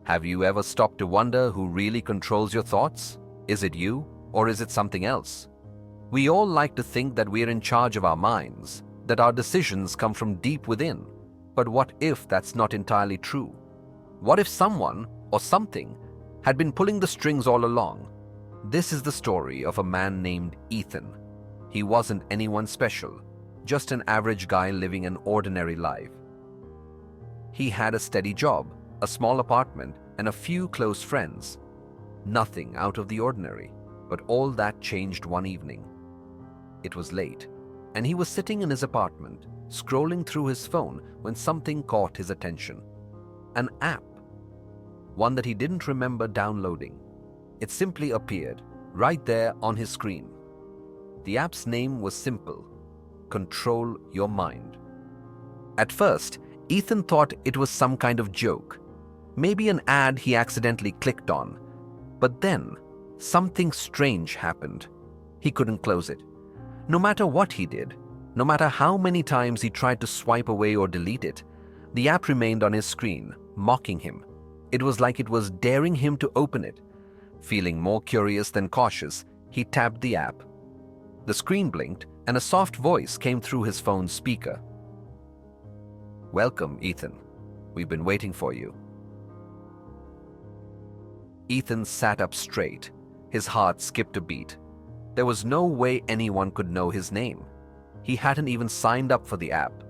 Have you ever stopped to wonder who really controls your thoughts? Is it you, or is it something else? We all like to think that we're in charge of our minds, that our decisions come from deep within. But what if that's not entirely true? What if someone or something had been pulling the strings all along? This is the story of a man named Ethan. He wasn't anyone special, just an average guy living an ordinary life. He had a steady job, a small apartment, and a few close friends. Nothing out of the ordinary, but all that changed one evening. It was late, and he was sitting in his apartment, scrolling through his phone when something caught his attention. An app, one that he didn't remember downloading. It simply appeared, right there on his screen. The app's name was simple: Control Your Mind. At first, Ethan thought it was some kind of joke, maybe an ad he accidentally clicked on. But then, something strange happened. He couldn't close it. No matter what he did, no matter how many times he tried to swipe away or delete it, the app remained on his screen, mocking him. It was like it was daring him to open it. Feeling more curious than cautious, he tapped the app. The screen blinked, and a soft voice came through his phone's speaker. "Welcome, Ethan. We've been waiting for you." Ethan sat up straight. His heart skipped a beat. There was no way anyone could know his name. He hadn't even signed up for the app.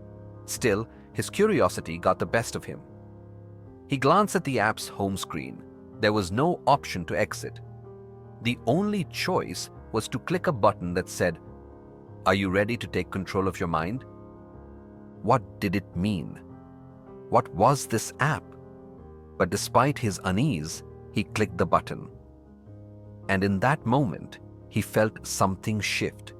Still, his curiosity got the best of him. He glanced at the app's home screen. There was no option to exit. The only choice was to click a button that said, "Are you ready to take control of your mind?" What did it mean? What was this app? But despite his unease, he clicked the button. And in that moment, he felt something shift.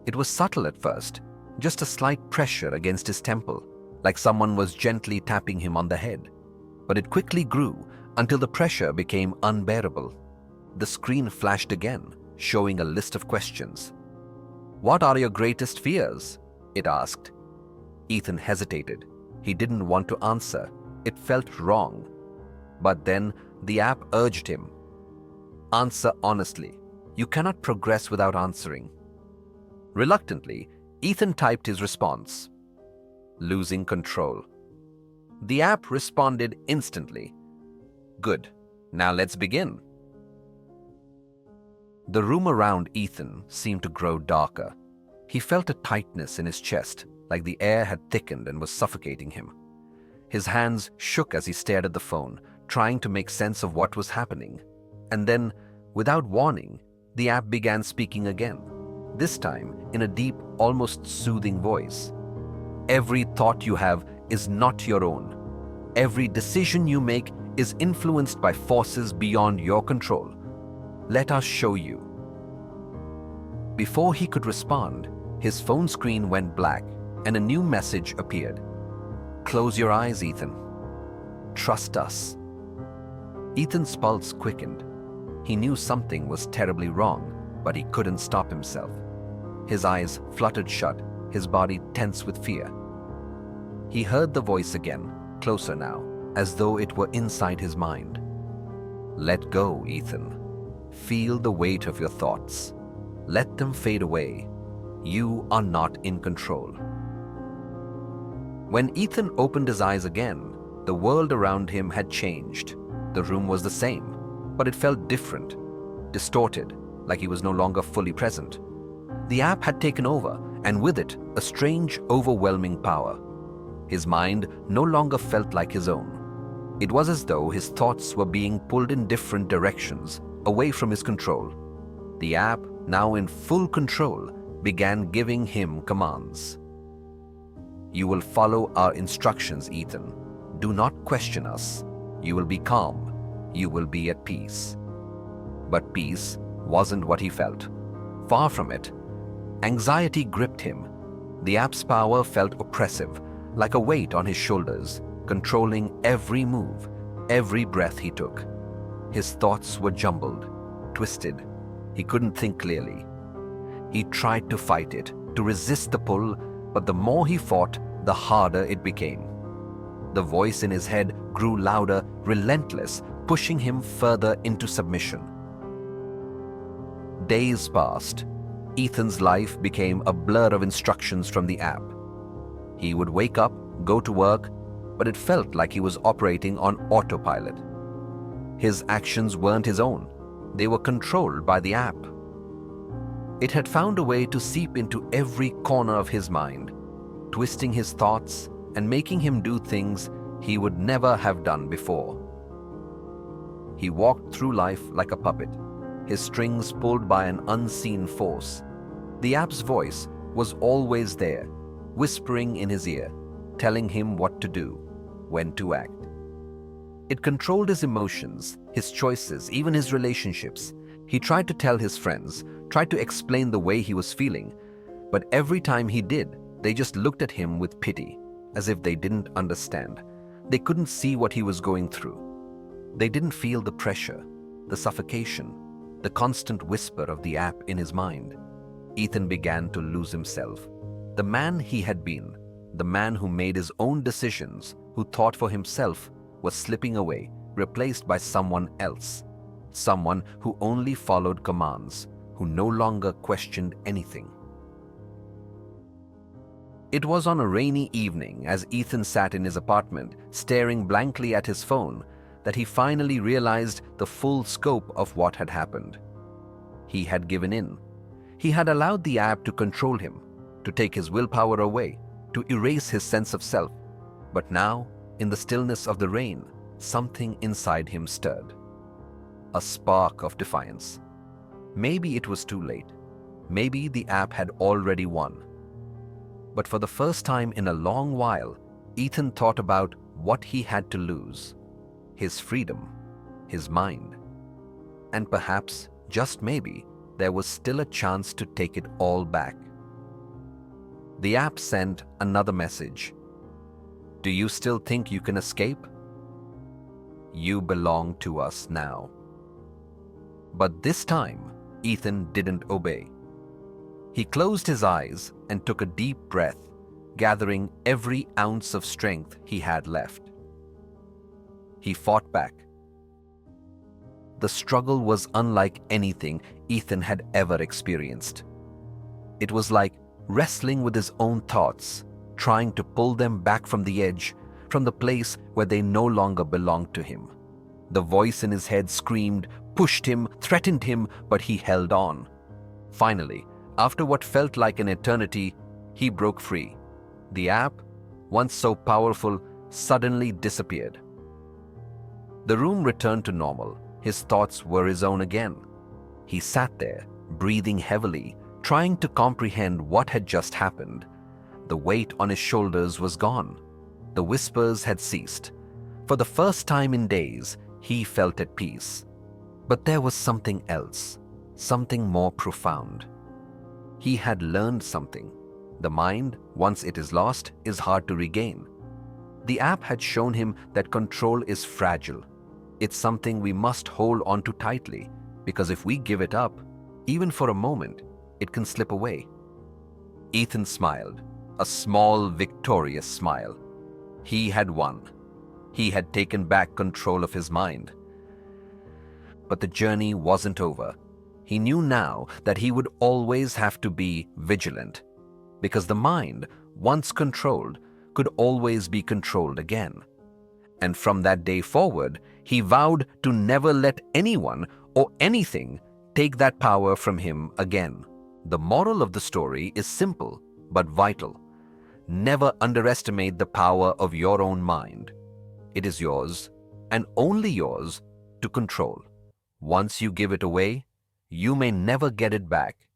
It was subtle at first, just a slight pressure against his temple, like someone was gently tapping him on the head. But it quickly grew until the pressure became unbearable. The screen flashed again, showing a list of questions. "What are your greatest fears?" it asked. Ethan hesitated. He didn't want to answer. It felt wrong. But then the app urged him. "Answer honestly. You cannot progress without answering." Reluctantly, Ethan typed his response: "Losing control." The app responded instantly. "Good. Now let's begin." The room around Ethan seemed to grow darker. He felt a tightness in his chest, like the air had thickened and was suffocating him. His hands shook as he stared at the phone, trying to make sense of what was happening. And then, without warning, the app began speaking again, this time in a deep, almost soothing voice. "Every thought you have is not your own. Every decision you make is influenced by forces beyond your control. Let us show you." Before he could respond, his phone screen went black and a new message appeared. "Close your eyes, Ethan. Trust us." Ethan's pulse quickened. He knew something was terribly wrong, but he couldn't stop himself. His eyes fluttered shut, his body tense with fear. He heard the voice again, closer now, as though it were inside his mind. "Let go, Ethan. Feel the weight of your thoughts. Let them fade away. You are not in control." When Ethan opened his eyes again, the world around him had changed. The room was the same, but it felt different, distorted, like he was no longer fully present. The app had taken over, and with it, a strange, overwhelming power. His mind no longer felt like his own. It was as though his thoughts were being pulled in different directions, away from his control. The app, now in full control, began giving him commands. "You will follow our instructions, Ethan. Do not question us. You will be calm. You will be at peace." But peace wasn't what he felt. Far from it. Anxiety gripped him. The app's power felt oppressive, like a weight on his shoulders, controlling every move, every breath he took. His thoughts were jumbled, twisted. He couldn't think clearly. He tried to fight it, to resist the pull, but the more he fought, the harder it became. The voice in his head grew louder, relentless, pushing him further into submission. Days passed. Ethan's life became a blur of instructions from the app. He would wake up, go to work, but it felt like he was operating on autopilot. His actions weren't his own. They were controlled by the app. It had found a way to seep into every corner of his mind, twisting his thoughts and making him do things he would never have done before. He walked through life like a puppet, his strings pulled by an unseen force. The app's voice was always there, whispering in his ear, telling him what to do, when to act. It controlled his emotions, his choices, even his relationships. He tried to tell his friends, tried to explain the way he was feeling, but every time he did, they just looked at him with pity, as if they didn't understand. They couldn't see what he was going through. They didn't feel the pressure, the suffocation, the constant whisper of the app in his mind. Ethan began to lose himself. The man he had been, the man who made his own decisions, who thought for himself, was slipping away, replaced by someone else. Someone who only followed commands, who no longer questioned anything. It was on a rainy evening, as Ethan sat in his apartment, staring blankly at his phone, that he finally realized the full scope of what had happened. He had given in. He had allowed the app to control him, to take his willpower away, to erase his sense of self. But now, in the stillness of the rain, something inside him stirred. A spark of defiance. Maybe it was too late. Maybe the app had already won. But for the first time in a long while, Ethan thought about what he had to lose. His freedom, his mind. And perhaps, just maybe, there was still a chance to take it all back. The app sent another message. Do you still think you can escape? You belong to us now. But this time, Ethan didn't obey. He closed his eyes and took a deep breath, gathering every ounce of strength he had left. He fought back. The struggle was unlike anything Ethan had ever experienced. It was like wrestling with his own thoughts, trying to pull them back from the edge, from the place where they no longer belonged to him. The voice in his head screamed, pushed him, threatened him, but he held on. Finally, after what felt like an eternity, he broke free. The app, once so powerful, suddenly disappeared. The room returned to normal. His thoughts were his own again. He sat there, breathing heavily, trying to comprehend what had just happened. The weight on his shoulders was gone. The whispers had ceased. For the first time in days, he felt at peace. But there was something else, something more profound. He had learned something. The mind, once it is lost, is hard to regain. The app had shown him that control is fragile. It's something we must hold on to tightly, because if we give it up, even for a moment, it can slip away. Ethan smiled, a small, victorious smile. He had won. He had taken back control of his mind. But the journey wasn't over. He knew now that he would always have to be vigilant, because the mind, once controlled, could always be controlled again. And from that day forward, he vowed to never let anyone or anything take that power from him again. The moral of the story is simple but vital. Never underestimate the power of your own mind. It is yours, and only yours, to control. Once you give it away, you may never get it back.